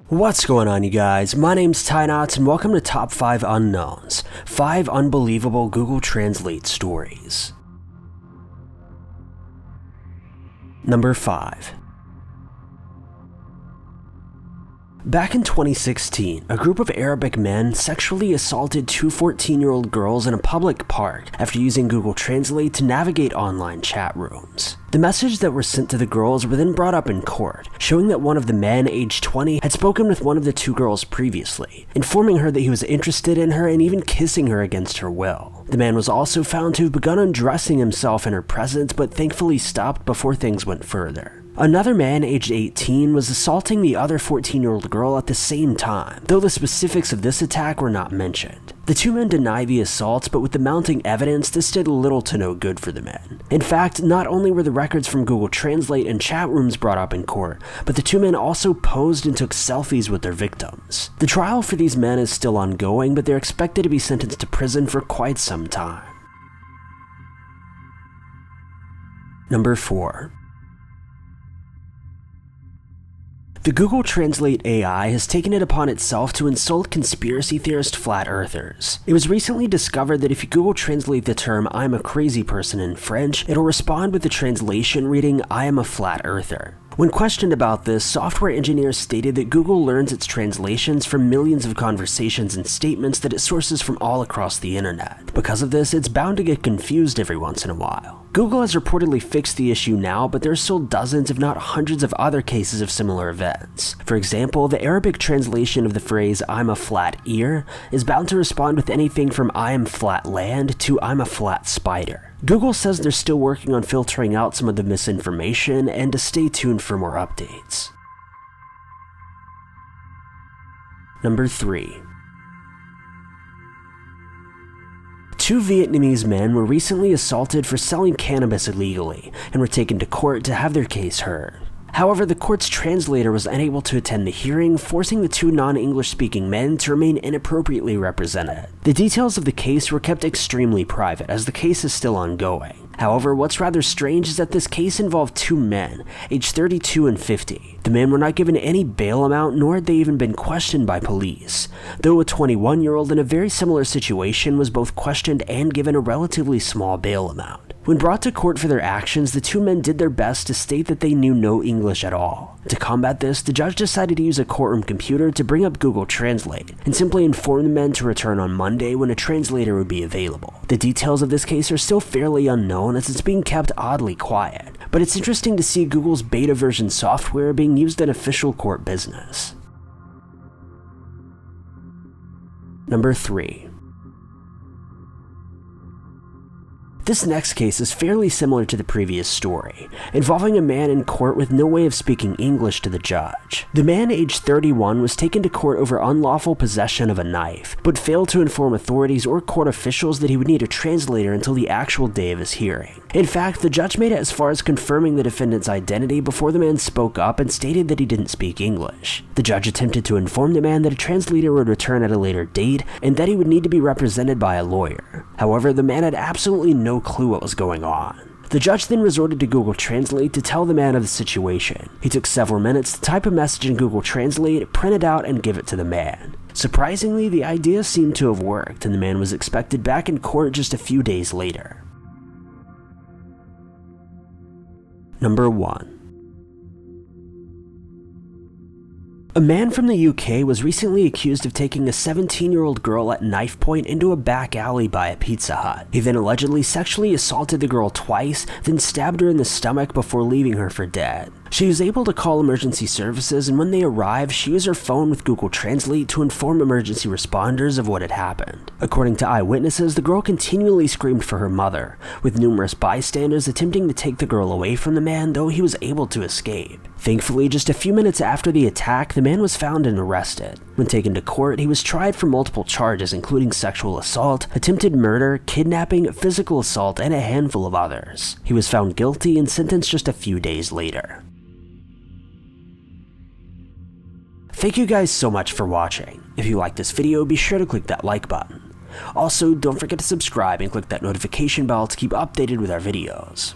What's going on, you guys? My name's Tynot and welcome to Top 5 Unknowns, 5 unbelievable Google Translate stories. Number 5. Back in 2016, a group of Arabic men sexually assaulted two 14-year-old girls in a public park after using Google Translate to navigate online chat rooms. The messages that were sent to the girls were then brought up in court, showing that one of the men, aged 20, had spoken with one of the two girls previously, informing her that he was interested in her and even kissing her against her will. The man was also found to have begun undressing himself in her presence, but thankfully stopped before things went further. Another man, aged 18, was assaulting the other 14-year-old girl at the same time, though the specifics of this attack were not mentioned. The two men deny the assaults, but with the mounting evidence, this did little to no good for the men. In fact, not only were the records from Google Translate and chat rooms brought up in court, but the two men also posed and took selfies with their victims. The trial for these men is still ongoing, but they're expected to be sentenced to prison for quite some time. Number 4. The Google Translate AI has taken it upon itself to insult conspiracy theorist flat earthers. It was recently discovered that if you Google Translate the term "I'm a crazy person" in French, it'll respond with the translation reading "I am a flat earther." When questioned about this, software engineers stated that Google learns its translations from millions of conversations and statements that it sources from all across the internet. Because of this, it's bound to get confused every once in a while. Google has reportedly fixed the issue now, but there are still dozens if not hundreds of other cases of similar events. For example, the Arabic translation of the phrase "I'm a flat ear" is bound to respond with anything from "I am flat land" to "I'm a flat spider." Google says they're still working on filtering out some of the misinformation and to stay tuned for more updates. Number 3. Two Vietnamese men were recently assaulted for selling cannabis illegally and were taken to court to have their case heard. However, the court's translator was unable to attend the hearing, forcing the two non-English speaking men to remain inappropriately represented. The details of the case were kept extremely private, as the case is still ongoing. However, what's rather strange is that this case involved two men, aged 32 and 50. The men were not given any bail amount, nor had they even been questioned by police, though a 21-year-old in a very similar situation was both questioned and given a relatively small bail amount. When brought to court for their actions, the two men did their best to state that they knew no English at all. To combat this, the judge decided to use a courtroom computer to bring up Google Translate, and simply inform the men to return on Monday when a translator would be available. The details of this case are still fairly unknown as it's being kept oddly quiet, but it's interesting to see Google's beta version software being used in official court business. Number 3. This next case is fairly similar to the previous story, involving a man in court with no way of speaking English to the judge. The man, aged 31, was taken to court over unlawful possession of a knife, but failed to inform authorities or court officials that he would need a translator until the actual day of his hearing. In fact, the judge made it as far as confirming the defendant's identity before the man spoke up and stated that he didn't speak English. The judge attempted to inform the man that a translator would return at a later date and that he would need to be represented by a lawyer. However, the man had absolutely no clue what was going on. The judge then resorted to Google Translate to tell the man of the situation. He took several minutes to type a message in Google Translate, print it out, and give it to the man. Surprisingly, the idea seemed to have worked, and the man was expected back in court just a few days later. Number 1. A man from the UK was recently accused of taking a 17-year-old girl at knife point into a back alley by a Pizza Hut. He then allegedly sexually assaulted the girl twice, then stabbed her in the stomach before leaving her for dead. She was able to call emergency services, and when they arrived, she used her phone with Google Translate to inform emergency responders of what had happened. According to eyewitnesses, the girl continually screamed for her mother, with numerous bystanders attempting to take the girl away from the man, though he was able to escape. Thankfully, just a few minutes after the attack, the man was found and arrested. When taken to court, he was tried for multiple charges including sexual assault, attempted murder, kidnapping, physical assault, and a handful of others. He was found guilty and sentenced just a few days later. Thank you guys so much for watching. If you liked this video, be sure to click that like button. Also, don't forget to subscribe and click that notification bell to keep updated with our videos.